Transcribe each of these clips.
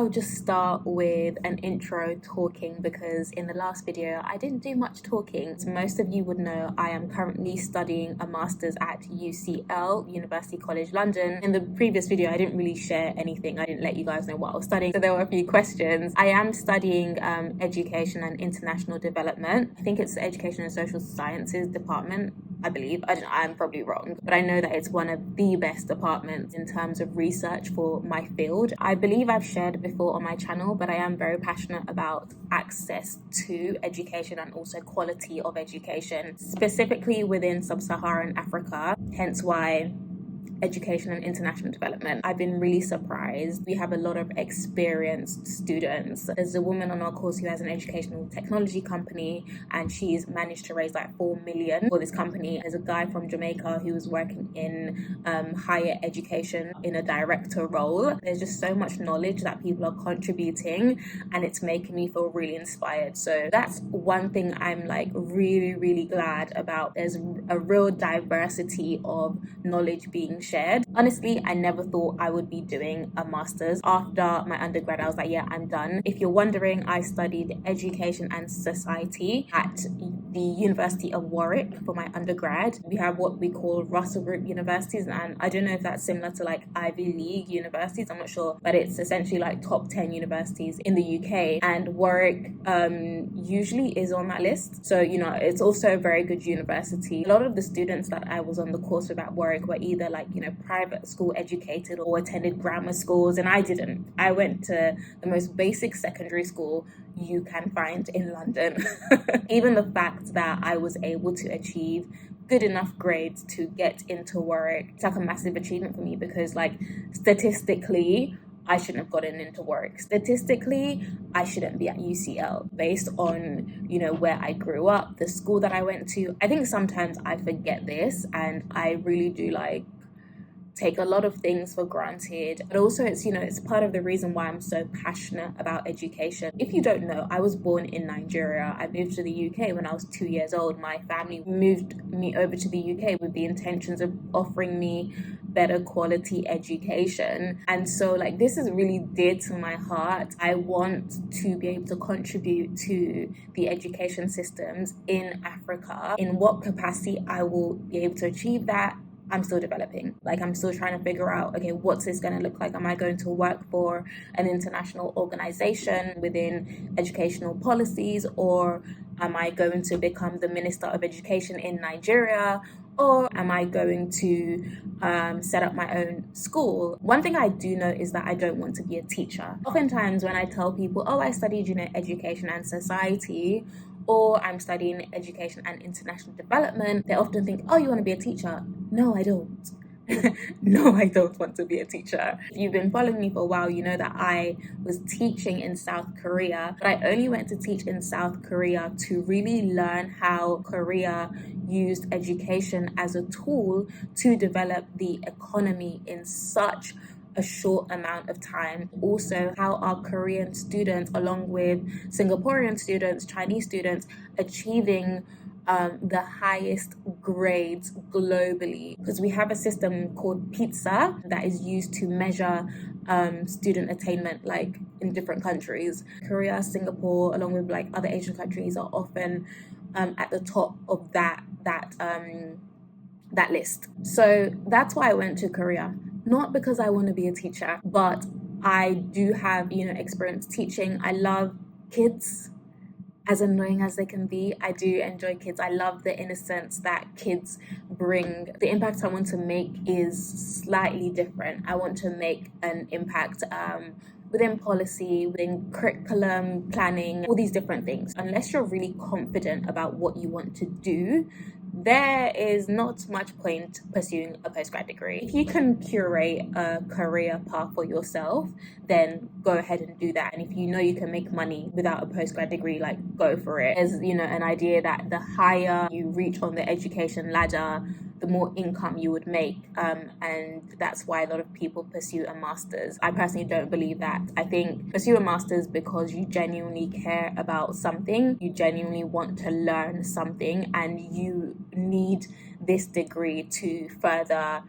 I'll just start with an intro talking, because in the last video I didn't do much talking. As most of you would know, I am currently studying a master's at UCL, University College London. In the previous video I didn't really share anything. I didn't let you guys know what I was studying, so there were a few questions. I am studying education and international development. I think it's the education and social sciences department, I believe. I'm probably wrong, but I know that it's one of the best departments in terms of research for my field. I believe I've shared before on my channel, but I am very passionate about access to education and also quality of education, specifically within sub-Saharan Africa, hence why education and international development. I've been really surprised. We have a lot of experienced students. There's a woman on our course who has an educational technology company, and she's managed to raise like 4 million for this company. There's a guy from Jamaica who was working in higher education in a director role. There's just so much knowledge that people are contributing, and it's making me feel really inspired. So that's one thing I'm like really glad about. There's a real diversity of knowledge being shared. Honestly, I never thought I would be doing a master's. After my undergrad, I was like, yeah, I'm done. If you're wondering, I studied education and society at the University of Warwick for my undergrad. We have what we call Russell Group universities, and I don't know if that's similar to like Ivy League universities, I'm not sure, but it's essentially like top 10 universities in the UK, and Warwick usually is on that list. So, you know, it's also a very good university. A lot of the students that I was on the course with at Warwick were either like, you know, private school educated or attended grammar schools, and I didn't. I went to the most basic secondary school you can find in London. Even the fact that I was able to achieve good enough grades to get into Warwick, it's like a massive achievement for me, because like statistically I shouldn't have gotten into Warwick. Statistically, I shouldn't be at UCL based on, you know, where I grew up, the school that I went to. I think sometimes I forget this, and I really do like take a lot of things for granted. But also it's, you know, it's part of the reason why I'm so passionate about education. If you don't know, I was born in Nigeria. I moved to the UK when I was 2 years old. My family moved me over to the UK with the intentions of offering me better quality education. And so like this is really dear to my heart. I want to be able to contribute to the education systems in Africa. In what capacity I will be able to achieve that, I'm still developing. Like, I'm still trying to figure out, okay, what's this going to look like? Am I going to work for an international organization within educational policies, or am I going to become the Minister of Education in Nigeria? Or am I going to set up my own school? One thing I do know is that I don't want to be a teacher. Oftentimes when I tell people, oh, I studied, you know, education and society, or I'm studying education and international development, they often think, oh, you want to be a teacher? No, I don't. No, I don't want to be a teacher. If you've been following me for a while, you know that I was teaching in South Korea, but I only went to teach in South Korea to really learn how Korea used education as a tool to develop the economy in such a short amount of time. Also, how our Korean students, along with Singaporean students, Chinese students, achieving the highest grades globally, because we have a system called PISA that is used to measure student attainment like in different countries. Korea, Singapore, along with like other Asian countries, are often at the top of that list. So that's why I went to Korea. Not because I want to be a teacher, but I do have, you know, experience teaching. I love kids. As annoying as they can be, I do enjoy kids. I love the innocence that kids bring. The impact I want to make is slightly different. I want to make an impact within policy, within curriculum, planning, all these different things. Unless you're really confident about what you want to do, there is not much point pursuing a postgrad degree. If you can curate a career path for yourself, then go ahead and do that. And if you know you can make money without a postgrad degree, like, go for it. There's, you know, an idea that the higher you reach on the education ladder, the more income you would make, and that's why a lot of people pursue a master's. I personally don't believe that. I think pursue a master's because you genuinely care about something, you genuinely want to learn something, and you need this degree to further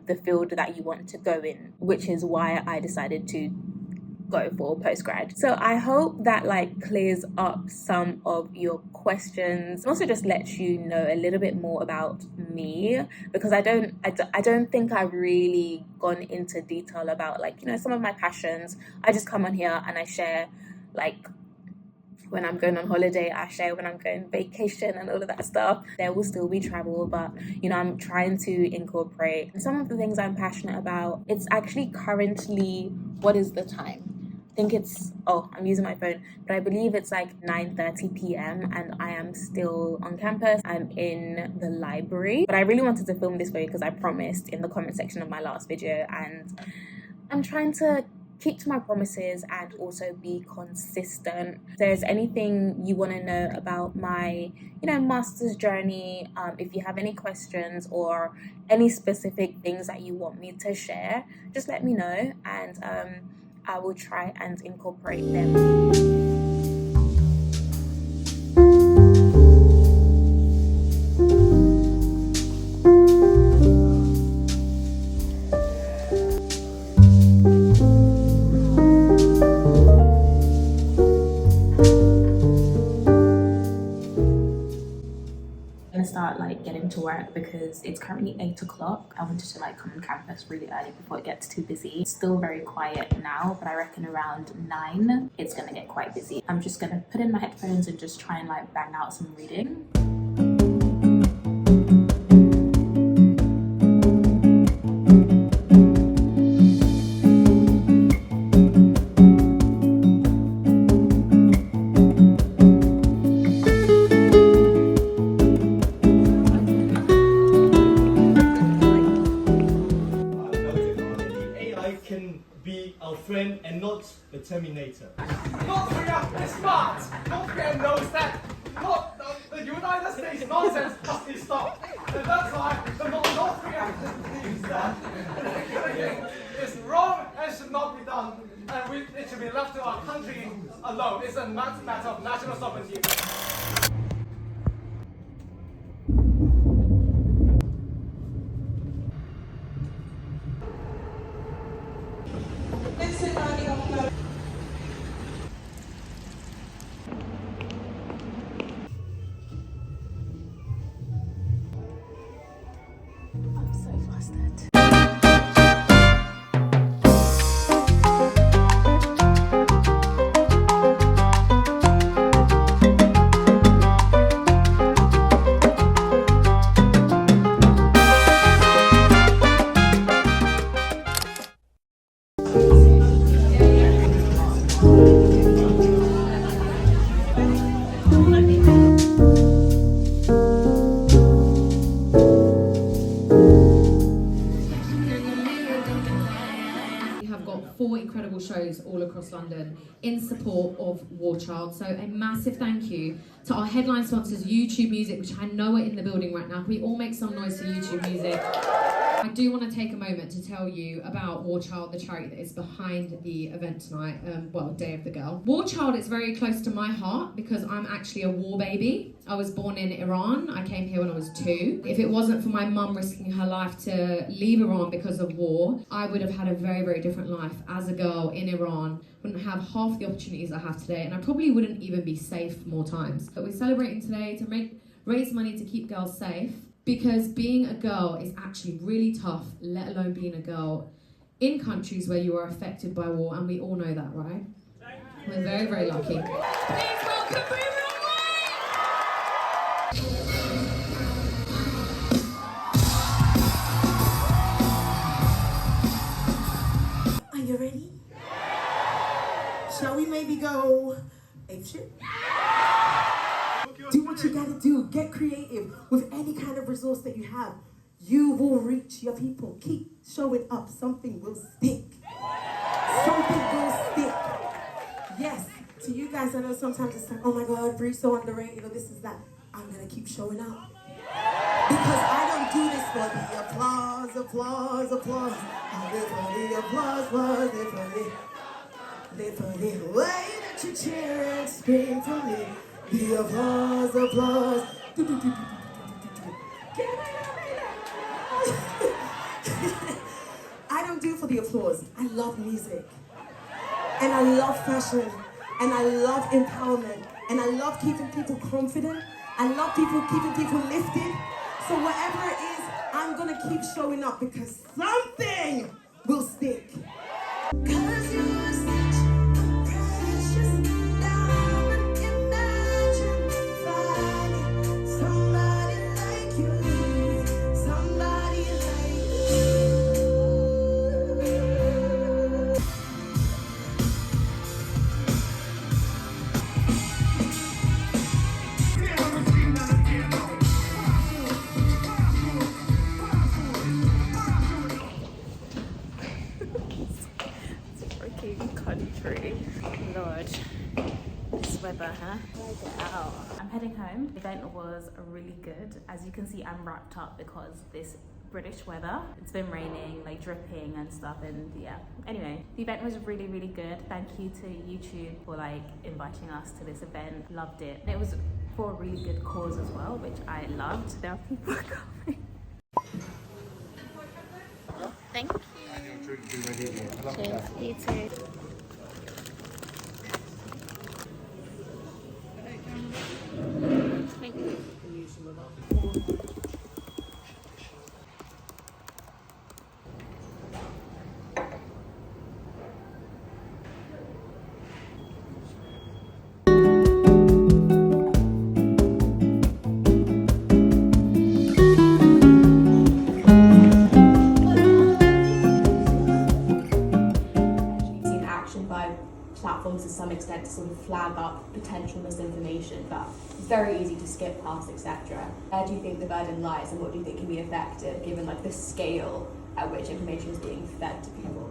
the field that you want to go in, which is why I decided to go for post-grad. So I hope that like clears up some of your questions, and also just lets you know a little bit more about me, because I don't think I've really gone into detail about like, you know, some of my passions. I just come on here and I share like when I'm going on holiday, I share when I'm going vacation and all of that stuff. There will still be travel, but you know, I'm trying to incorporate some of the things I'm passionate about. It's actually currently, what is the time? I think it's, oh, I'm using my phone, but I believe it's like 9:30 p.m. and I am still on campus. I'm in the library, but I really wanted to film this for you because I promised in the comment section of my last video, and I'm trying to keep to my promises and also be consistent. If there's anything you want to know about my, you know, master's journey, if you have any questions or any specific things that you want me to share, just let me know, and I will try and incorporate them. Start like getting to work because it's currently 8 o'clock. I wanted to like come on campus really early before it gets too busy. It's still very quiet now, but I reckon around 9 it's gonna get quite busy. I'm just gonna put in my headphones and just try and like bang out some reading. Friend and not the Terminator. North Korea is smart. North Korea knows that the United States nonsense must be stopped. And that's why the North Korea believes that is wrong and should not be done. And it should be left to our country alone. It's a matter of national sovereignty. I'm so flustered. Four incredible shows all across London in support of War Child. So a massive thank you to our headline sponsors, YouTube Music, which I know are in the building right now. Can we all make some noise for YouTube Music? I do want to take a moment to tell you about War Child, the charity that is behind the event tonight, Day of the Girl. War Child is very close to my heart because I'm actually a war baby. I was born in Iran. I came here when I was 2. If it wasn't for my mum risking her life to leave Iran because of war, I would have had a very, very different life as a girl in Iran. Wouldn't have half the opportunities I have today, and I probably wouldn't even be safe more times. But we're celebrating today to raise money to keep girls safe, because being a girl is actually really tough, let alone being a girl in countries where you are affected by war, and we all know that, right? We're very, very lucky. Please welcome Boomer. Are you ready? Shall we maybe go apeshit? Do what you gotta do. Get creative with any kind of resource that you have. You will reach your people. Keep showing up. Something will stick. Something will stick. Yes, to you guys, I know sometimes it's like, oh my God, Bree's so underrated, or this is that. I'm gonna keep showing up. Because I don't do this for the applause, applause, applause. I live for the applause, live for the way that you cheer and scream for me. The applause, applause. I don't do it for the applause. I love music. And I love fashion. And I love empowerment. And I love keeping people confident. I love keeping people lifted. So whatever it is, I'm gonna keep showing up because something will stick. 'Cause you're such a precious diamond. Imagine finding somebody like you. Somebody like you. Freaking country. Lord. This weather, huh? Wow. I'm heading home. The event was really good. As you can see, I'm wrapped up because this British weather. It's been raining, like dripping and stuff, and yeah. Anyway, the event was really, really good. Thank you to YouTube for like inviting us to this event. Loved it. And it was for a really good cause as well, which I loved. There are people coming. Thank you. Cheers. You too. Thank you. Platforms to some extent to sort of flag up potential misinformation, but it's very easy to skip past, etc. Where do you think the burden lies, and what do you think can be effective given like the scale at which information is being fed to people?